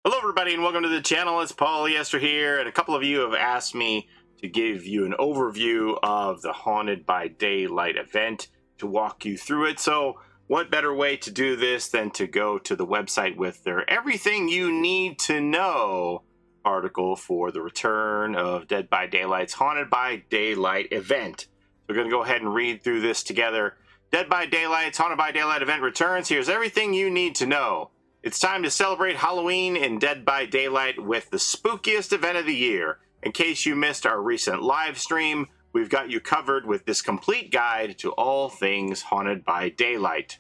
Hello everybody and welcome to the channel. It's Paulie Esther here, and a couple of you have asked me to give you an overview of the Haunted by Daylight event, to walk you through it. So what better way to do this than to go to the website with their Everything You Need to Know article for the return of Dead by Daylight's Haunted by Daylight event. So we're going to go ahead and read through this together. Dead by Daylight's Haunted by Daylight event returns. Here's everything you need to know. It's time to celebrate Halloween in Dead by Daylight with the spookiest event of the year. In case you missed our recent live stream, we've got you covered with this complete guide to all things Haunted by Daylight.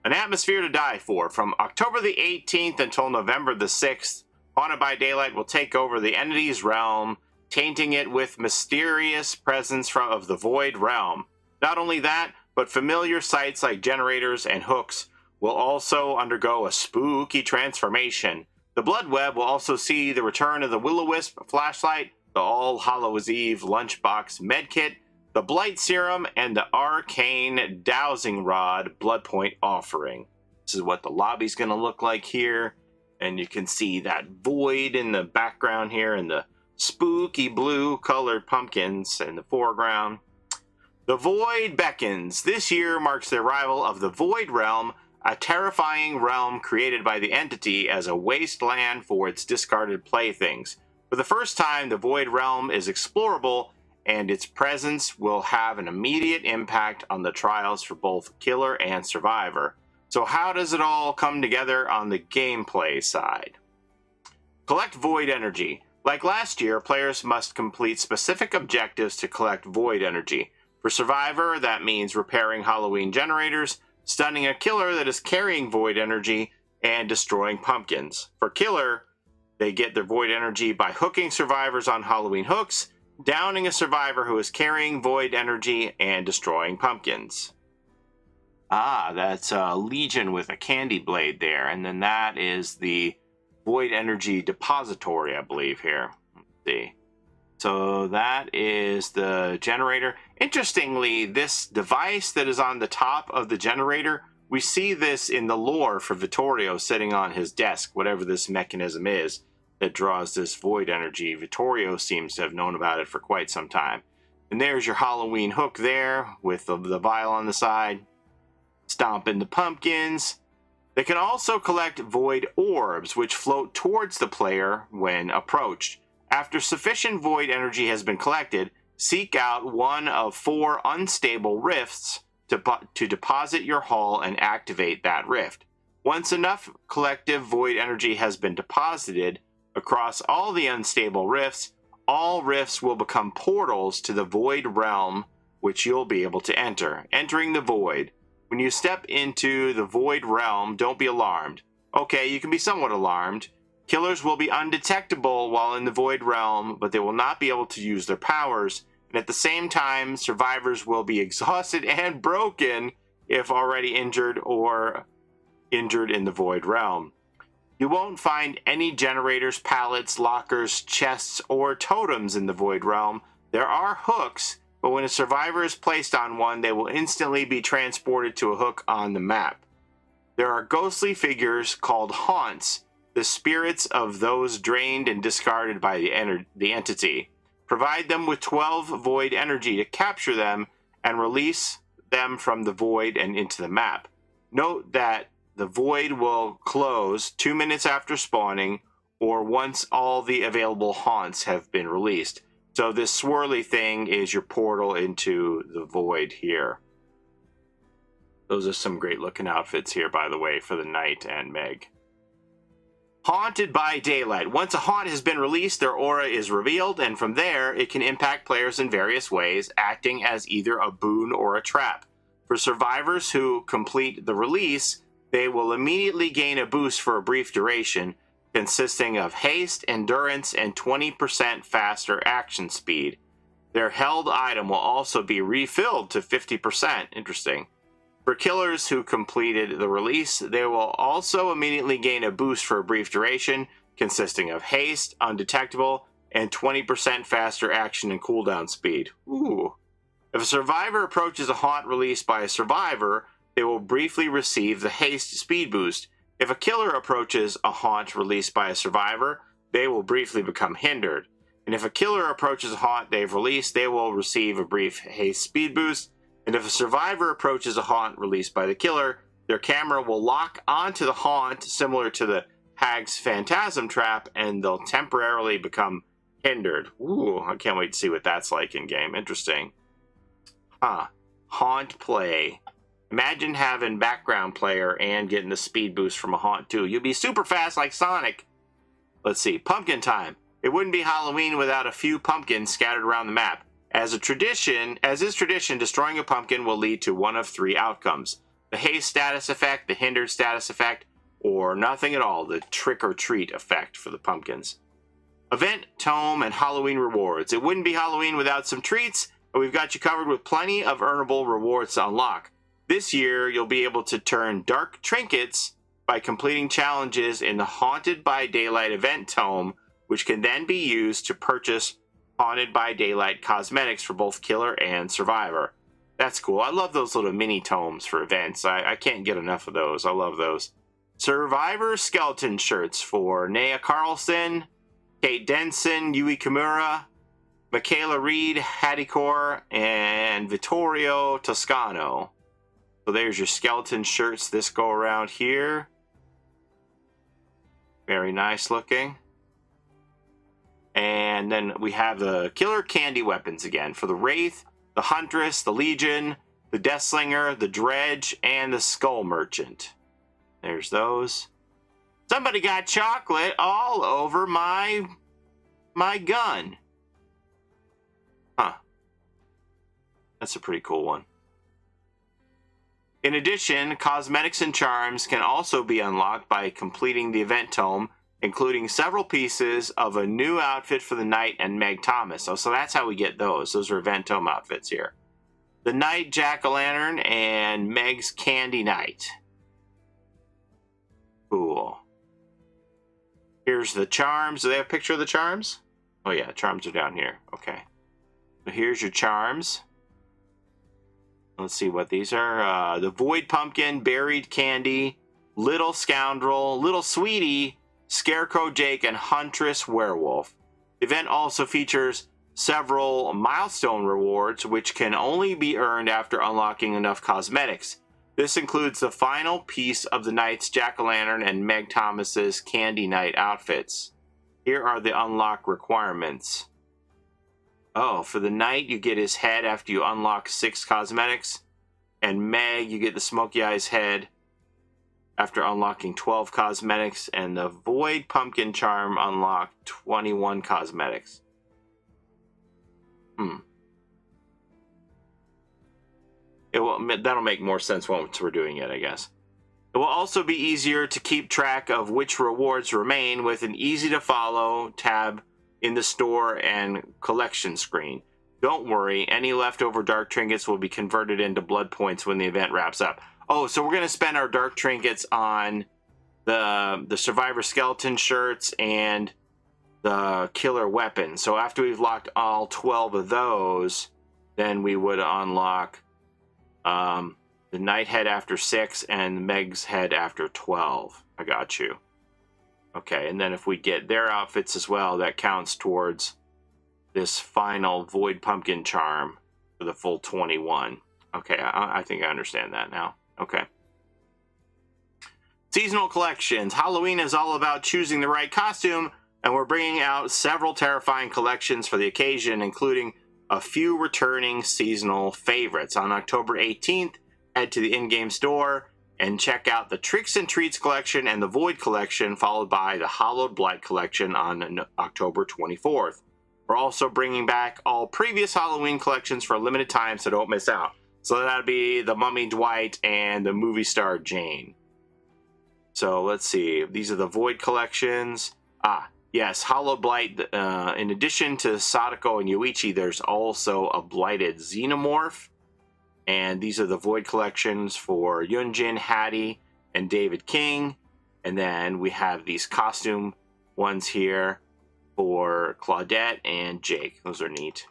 An atmosphere to die for. From October the 18th until November the 6th, Haunted by Daylight will take over the entity's realm, tainting it with mysterious presence of the Void Realm. Not only that, but familiar sights like generators and hooks will also undergo a spooky transformation. The Blood Web will also see the return of the Will-O-Wisp flashlight, the All Hallows Eve lunchbox medkit, the Blight Serum, and the Arcane Dowsing Rod Blood Point offering. This is what the lobby's going to look like here, and you can see that void in the background here and the spooky blue colored pumpkins in the foreground. The Void beckons. This year marks the arrival of the Void Realm, a terrifying realm created by the entity as a wasteland for its discarded playthings. For the first time, the Void Realm is explorable, and its presence will have an immediate impact on the trials for both killer and survivor. So how does it all come together on the gameplay side? Collect Void Energy. Like last year, players must complete specific objectives to collect Void Energy. For survivor, that means repairing Halloween generators, stunning a killer that is carrying Void Energy, and destroying pumpkins. For killer, they get their Void Energy by hooking survivors on Halloween hooks, downing a survivor who is carrying Void Energy, and destroying pumpkins. Ah, that's a Legion with a candy blade there, and then that is the Void Energy depository, I believe, here. Let's see. So that is the generator. Interestingly, this device that is on the top of the generator, we see this in the lore for Vittorio sitting on his desk, whatever this mechanism is that draws this void energy. Vittorio seems to have known about it for quite some time. And there's your Halloween hook there with the vial on the side. Stomping the pumpkins. They can also collect void orbs, which float towards the player when approached. After sufficient void energy has been collected, seek out one of 4 unstable rifts to deposit your hull and activate that rift. Once enough collective void energy has been deposited across all the unstable rifts, all rifts will become portals to the Void Realm, which you'll be able to enter. Entering the Void. When you step into the Void Realm, don't be alarmed. Okay, you can be somewhat alarmed. Killers will be undetectable while in the Void Realm, but they will not be able to use their powers, and at the same time, survivors will be exhausted and broken if already injured or injured in the Void Realm. You won't find any generators, pallets, lockers, chests, or totems in the Void Realm. There are hooks, but when a survivor is placed on one, they will instantly be transported to a hook on the map. There are ghostly figures called haunts, the spirits of those drained and discarded by the entity. Provide them with 12 void energy to capture them and release them from the void and into the map. Note that the void will close 2 minutes after spawning or once all the available haunts have been released. So this swirly thing is your portal into the void here. Those are some great looking outfits here, by the way, for the Knight and Meg. Haunted by Daylight. Once a haunt has been released, their aura is revealed, and from there, it can impact players in various ways, acting as either a boon or a trap. For survivors who complete the release, they will immediately gain a boost for a brief duration, consisting of haste, endurance, and 20% faster action speed. Their held item will also be refilled to 50%. Interesting. For killers who completed the release, they will also immediately gain a boost for a brief duration, consisting of haste, undetectable, and 20% faster action and cooldown speed. Ooh. If a survivor approaches a haunt released by a survivor, they will briefly receive the haste speed boost. If a killer approaches a haunt released by a survivor, they will briefly become hindered. And if a killer approaches a haunt they've released, they will receive a brief haste speed boost. And if a survivor approaches a haunt released by the killer, their camera will lock onto the haunt, similar to the Hag's Phantasm Trap, and they'll temporarily become hindered. Ooh, I can't wait to see what that's like in game. Interesting. Huh. Haunt play. Imagine having background player and getting the speed boost from a haunt too. You'll be super fast like Sonic. Let's see. Pumpkin time. It wouldn't be Halloween without a few pumpkins scattered around the map. As is tradition, destroying a pumpkin will lead to one of three outcomes: the haste status effect, the hindered status effect, or nothing at all, the trick-or-treat effect for the pumpkins. Event, tome, and Halloween rewards. It wouldn't be Halloween without some treats, and we've got you covered with plenty of earnable rewards to unlock. This year, you'll be able to turn dark trinkets by completing challenges in the Haunted by Daylight event tome, which can then be used to purchase Haunted by Daylight cosmetics for both killer and survivor. That's cool. I love those little mini tomes for events. I can't get enough of those. I love those. Survivor skeleton shirts for Naya Carlson, Kate Denson, Yui Kimura, Michaela Reed, Hattie Core, and Vittorio Toscano. So there's your skeleton shirts this go around here. Very nice looking. And then we have the killer candy weapons again for the Wraith, the Huntress, the Legion, the Deathslinger, the Dredge, and the Skull Merchant. There's those. Somebody got chocolate all over my gun. Huh. That's a pretty cool one. In addition, cosmetics and charms can also be unlocked by completing the event tome, including several pieces of a new outfit for the Knight and Meg Thomas. Oh, so that's how we get those. Those are event tome outfits here. The Knight Jack-o'-lantern and Meg's Candy Knight. Cool. Here's the charms. Do they have a picture of the charms? Oh yeah, charms are down here. Okay. So here's your charms. Let's see what these are. The Void Pumpkin, Buried Candy, Little Scoundrel, Little Sweetie, Scarecrow Jake, and Huntress Werewolf. The event also features several milestone rewards, which can only be earned after unlocking enough cosmetics. This includes the final piece of the Knight's Jack-o'-lantern and Meg Thomas's Candy Knight outfits. Here are the unlock requirements. Oh, for the Knight, you get his head after you unlock 6 cosmetics. And Meg, you get the Smoky Eyes head after unlocking 12 cosmetics. And the Void Pumpkin charm unlocked 21 cosmetics. That'll make more sense once we're doing it, I guess. It will also be easier to keep track of which rewards remain with an easy-to-follow tab in the store and collection screen. Don't worry, any leftover dark trinkets will be converted into blood points when the event wraps up. Oh, so we're going to spend our dark trinkets on the Survivor skeleton shirts and the killer weapon. So after we've locked all 12 of those, then we would unlock the Knight head after 6 and Meg's head after 12. I got you. Okay, and then if we get their outfits as well, that counts towards this final Void Pumpkin charm for the full 21. Okay, I think I understand that now. Okay. Seasonal collections. Halloween is all about choosing the right costume, and we're bringing out several terrifying collections for the occasion, including a few returning seasonal favorites. On October 18th, head to the in-game store and check out the Tricks and Treats collection and the Void collection, followed by the Hallowed Blight collection on October 24th. We're also bringing back all previous Halloween collections for a limited time, so don't miss out. So that'd be the Mummy Dwight and the Movie Star Jane. So let's see. These are the Void collections. Yes, Hallowed Blight. In addition to Sadako and Yoichi, there's also a Blighted Xenomorph. And these are the Void collections for Yunjin, Hattie, and David King. And then we have these costume ones here for Claudette and Jake. Those are neat.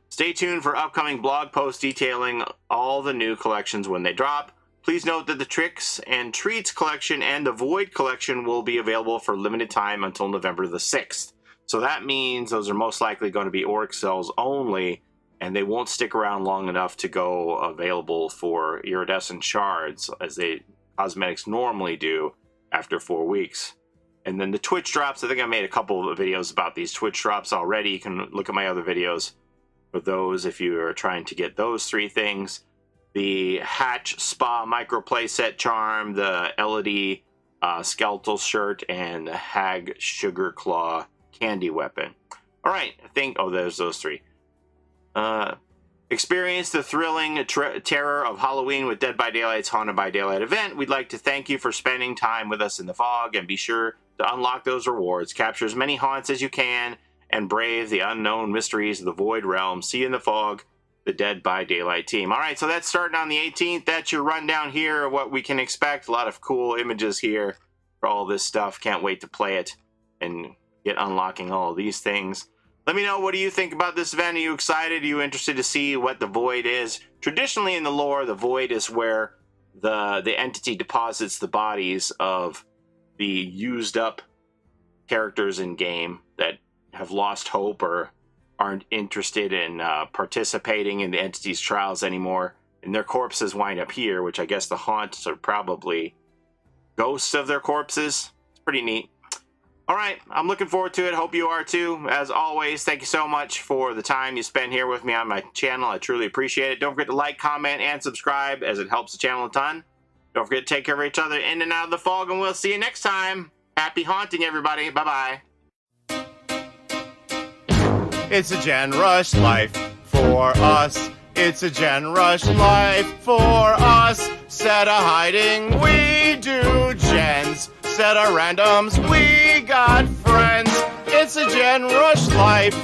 Stay tuned for upcoming blog posts detailing all the new collections when they drop. Please note that the Tricks and Treats collection and the Void collection will be available for limited time until November the 6th. So that means those are most likely going to be Oryx cells only, and they won't stick around long enough to go available for iridescent shards as they cosmetics normally do after 4 weeks. And then the Twitch drops, I think I made a couple of videos about these Twitch drops already. You can look at my other videos for those if you are trying to get those 3 things. The Hatch Spa Micro Playset Charm, the Elodie Skeletal Shirt, and the Hag Sugar Claw Candy Weapon. Alright, I think, oh, there's those 3. Experience the thrilling terror of Halloween with Dead by Daylight's Haunted by Daylight event. We'd like to thank you for spending time with us in the fog, and be sure to unlock those rewards. Capture as many haunts as you can, and brave the unknown mysteries of the Void Realm. See you in the fog. The Dead by Daylight team. All right, so that's starting on the 18th. That's your rundown here of what we can expect. A lot of cool images here for all this stuff. Can't wait to play it and get unlocking all of these things. Let me know, what do you think about this event? Are you excited? Are you interested to see what the Void is? Traditionally in the lore, the Void is where the entity deposits the bodies of the used up characters in game that have lost hope or aren't interested in participating in the entity's trials anymore, and their corpses wind up here, which I guess the haunts are probably ghosts of their corpses. It's pretty neat. All right, I'm looking forward to it. Hope you are too. As always, thank you so much for the time you spend here with me on my channel. I truly appreciate it. Don't forget to like, comment, and subscribe, as it helps the channel a ton. Don't forget to take care of each other in and out of the fog, and we'll see you next time. Happy haunting, everybody. Bye-bye. It's a Gen Rush life for us. It's a Gen Rush life for us. Set a hiding, we do gens. Set a randoms, we got friends. It's a Gen Rush life.